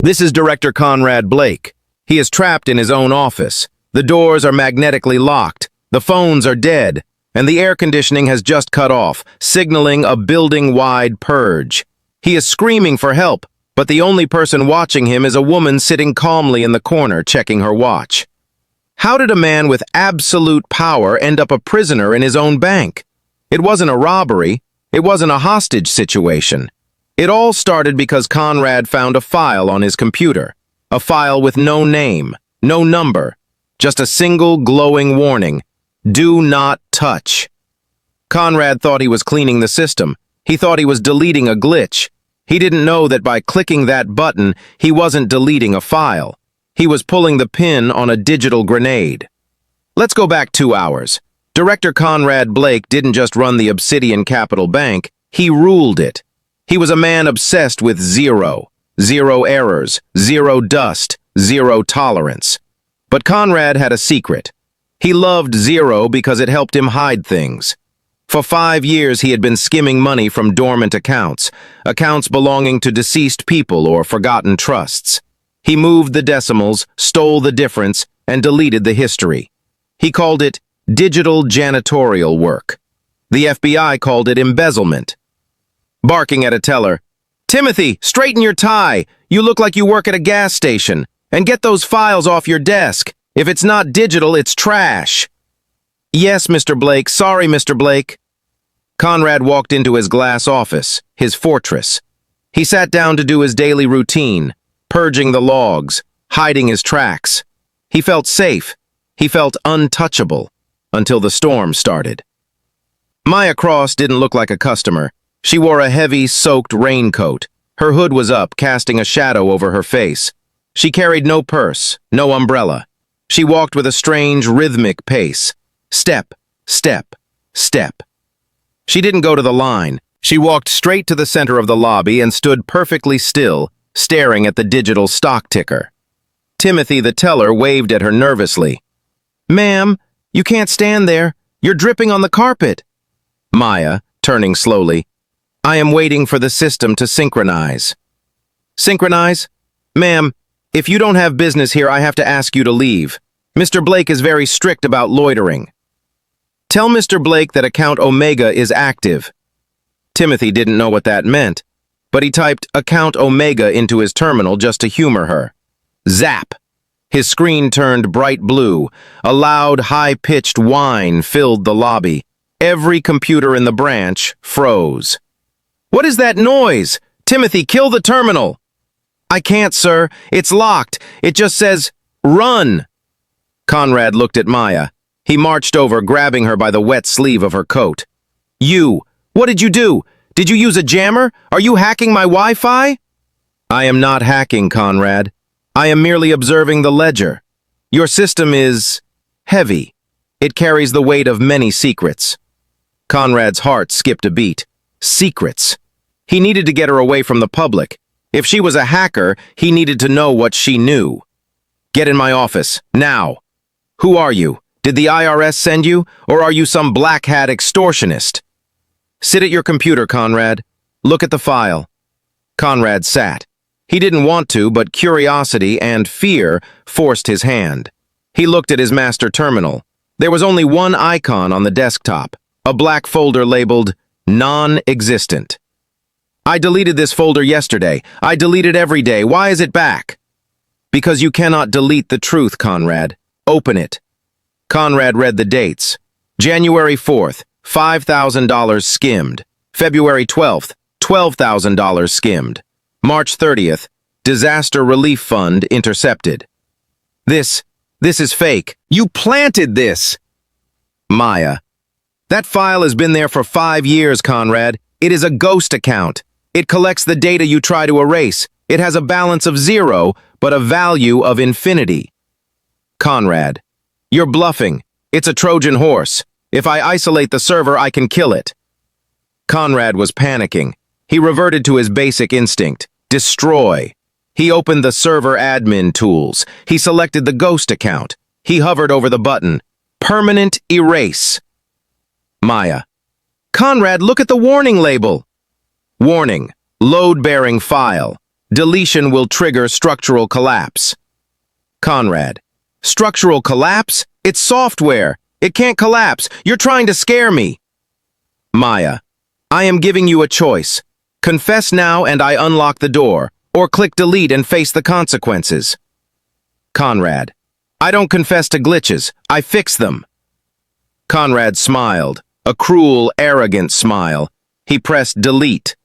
This is Director Conrad Blake. He is trapped in his own office. The doors are magnetically locked, the phones are dead, and the air conditioning has just cut off, signaling a building-wide purge. He is screaming for help, but the only person watching him is a woman sitting calmly in the corner checking her watch. How did a man with absolute power end up a prisoner in his own bank? It wasn't a robbery. It wasn't a hostage situation. It all started because Conrad found a file on his computer. A file with no name, no number, just a single glowing warning. Do not touch. Conrad thought he was cleaning the system. He thought he was deleting a glitch. He didn't know that by clicking that button, he wasn't deleting a file. He was pulling the pin on a digital grenade. Let's go back 2 hours. Director Conrad Blake didn't just run the Obsidian Capital Bank, he ruled it. He was a man obsessed with zero. Zero errors, zero dust, zero tolerance. But Conrad had a secret. He loved zero because it helped him hide things. For 5 years he had been skimming money from dormant accounts, accounts belonging to deceased people or forgotten trusts. He moved the decimals, stole the difference, and deleted the history. He called it digital janitorial work. The FBI called it embezzlement. Barking at a teller, "Timothy, straighten your tie. You look like you work at a gas station. And get those files off your desk. If it's not digital, it's trash." "Yes, Mr. Blake. Sorry, Mr. Blake." Conrad walked into his glass office, his fortress. He sat down to do his daily routine, purging the logs, hiding his tracks. He felt safe. He felt untouchable, until the storm started. Maya Cross didn't look like a customer. She wore a heavy, soaked raincoat. Her hood was up, casting a shadow over her face. She carried no purse, no umbrella. She walked with a strange, rhythmic pace. Step, step, step. She didn't go to the line. She walked straight to the center of the lobby and stood perfectly still, staring at the digital stock ticker. Timothy, the teller, waved at her nervously. "Ma'am, you can't stand there. You're dripping on the carpet." Maya, turning slowly, "I am waiting for the system to synchronize." "Synchronize? Ma'am, if you don't have business here, I have to ask you to leave. Mr. Blake is very strict about loitering." "Tell Mr. Blake that account Omega is active." Timothy didn't know what that meant, but he typed account Omega into his terminal just to humor her. Zap! His screen turned bright blue. A loud, high-pitched whine filled the lobby. Every computer in the branch froze. "What is that noise? Timothy, kill the terminal!" "I can't, sir. It's locked. It just says, run." Conrad looked at Maya. He marched over, grabbing her by the wet sleeve of her coat. "You! What did you do? Did you use a jammer? Are you hacking my Wi-Fi?" "I am not hacking, Conrad. I am merely observing the ledger. Your system is heavy. It carries the weight of many secrets." Conrad's heart skipped a beat. Secrets. He needed to get her away from the public. If she was a hacker, he needed to know what she knew. "Get in my office, now." "Who are you? Did the IRS send you, or are you some black hat extortionist?" "Sit at your computer, Conrad. Look at the file." Conrad sat. He didn't want to, but curiosity and fear forced his hand. He looked at his master terminal. There was only one icon on the desktop, a black folder labeled non-existent. "I deleted this folder yesterday. I delete it every day. Why is it back?" "Because you cannot delete the truth, Conrad. Open it." Conrad read the dates. January 4th, $5,000 skimmed. February 12th, $12,000 skimmed. March 30th, disaster relief fund intercepted. This is fake. You planted this." Maya. "That file has been there for 5 years, Conrad. It is a ghost account. It collects the data you try to erase. It has a balance of 0, but a value of infinity." Conrad. "You're bluffing. It's a Trojan horse. If I isolate the server, I can kill it." Conrad was panicking. He reverted to his basic instinct. Destroy. He opened the server admin tools. He selected the ghost account. He hovered over the button. Permanent erase. Maya. "Conrad, look at the warning label." Warning. Load-bearing file. Deletion will trigger structural collapse. Conrad. Structural collapse? It's software. It can't collapse. You're trying to scare me. Maya. I am giving you a choice. Confess now and I unlock the door, or click delete and face the consequences. Conrad. I don't confess to glitches. I fix them. Conrad smiled, a cruel, arrogant smile. He pressed delete.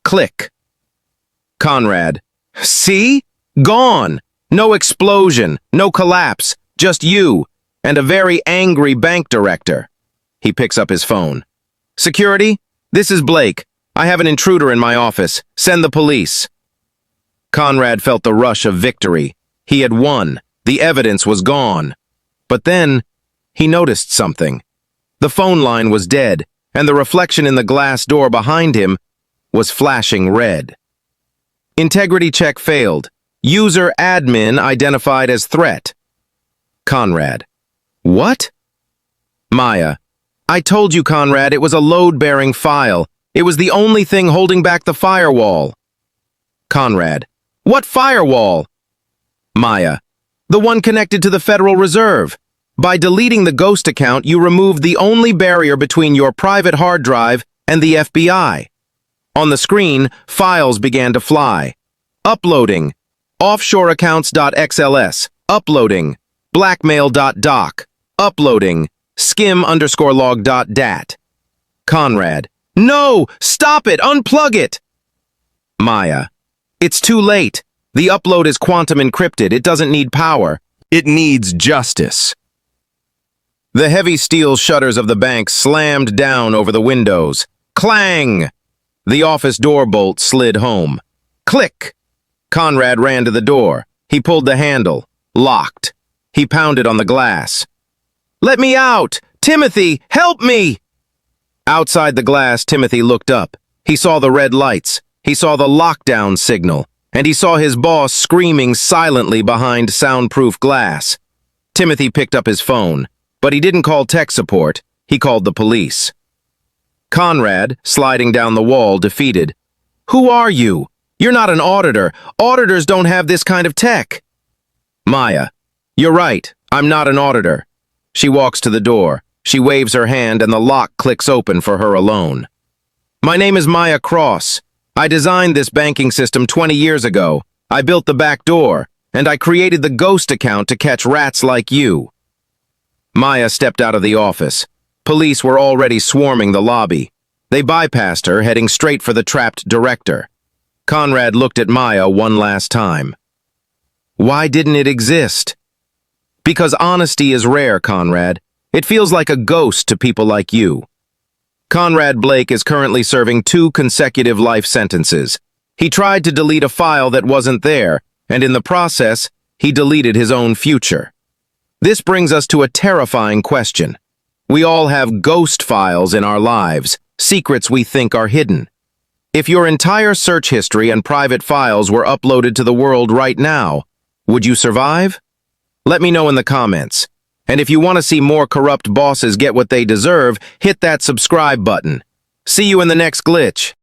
Click. Conrad. See? Gone. No explosion, no collapse, just you, and a very angry bank director. He picks up his phone. Security? This is Blake. I have an intruder in my office. Send the police. Conrad felt the rush of victory. He had won. The evidence was gone. But then, he noticed something. The phone line was dead, and the reflection in the glass door behind him was flashing red. Integrity check failed. User admin identified as threat. Conrad. What? Maya. I told you, Conrad, it was a load-bearing file. It was the only thing holding back the firewall. Conrad. What firewall? Maya. The one connected to the Federal Reserve. By deleting the ghost account, you removed the only barrier between your private hard drive and the FBI. On the screen, files began to fly. Uploading. Offshoreaccounts.xls. Uploading. Blackmail.doc. Uploading. Skim_log.dat. Conrad. No! Stop it! Unplug it! Maya. It's too late. The upload is quantum encrypted. It doesn't need power. It needs justice. The heavy steel shutters of the bank slammed down over the windows. Clang! The office door bolt slid home. Click! Conrad ran to the door. He pulled the handle. Locked. He pounded on the glass. Let me out! Timothy, help me! Outside the glass, Timothy looked up. He saw the red lights. He saw the lockdown signal. And he saw his boss screaming silently behind soundproof glass. Timothy picked up his phone, but he didn't call tech support. He called the police. Conrad, sliding down the wall, defeated. Who are you? You're not an auditor. Auditors don't have this kind of tech. Maya. You're right. I'm not an auditor. She walks to the door. She waves her hand and the lock clicks open for her alone. My name is Maya Cross. I designed this banking system 20 years ago. I built the back door, and I created the ghost account to catch rats like you. Maya stepped out of the office. Police were already swarming the lobby. They bypassed her, heading straight for the trapped director. Conrad looked at Maya one last time. Why didn't it exist? Because honesty is rare, Conrad. It feels like a ghost to people like you. Conrad Blake is currently serving 2 consecutive life sentences. He tried to delete a file that wasn't there, and in the process, he deleted his own future. This brings us to a terrifying question. We all have ghost files in our lives, secrets we think are hidden. If your entire search history and private files were uploaded to the world right now, would you survive? Let me know in the comments. And if you want to see more corrupt bosses get what they deserve, hit that subscribe button. See you in the next glitch.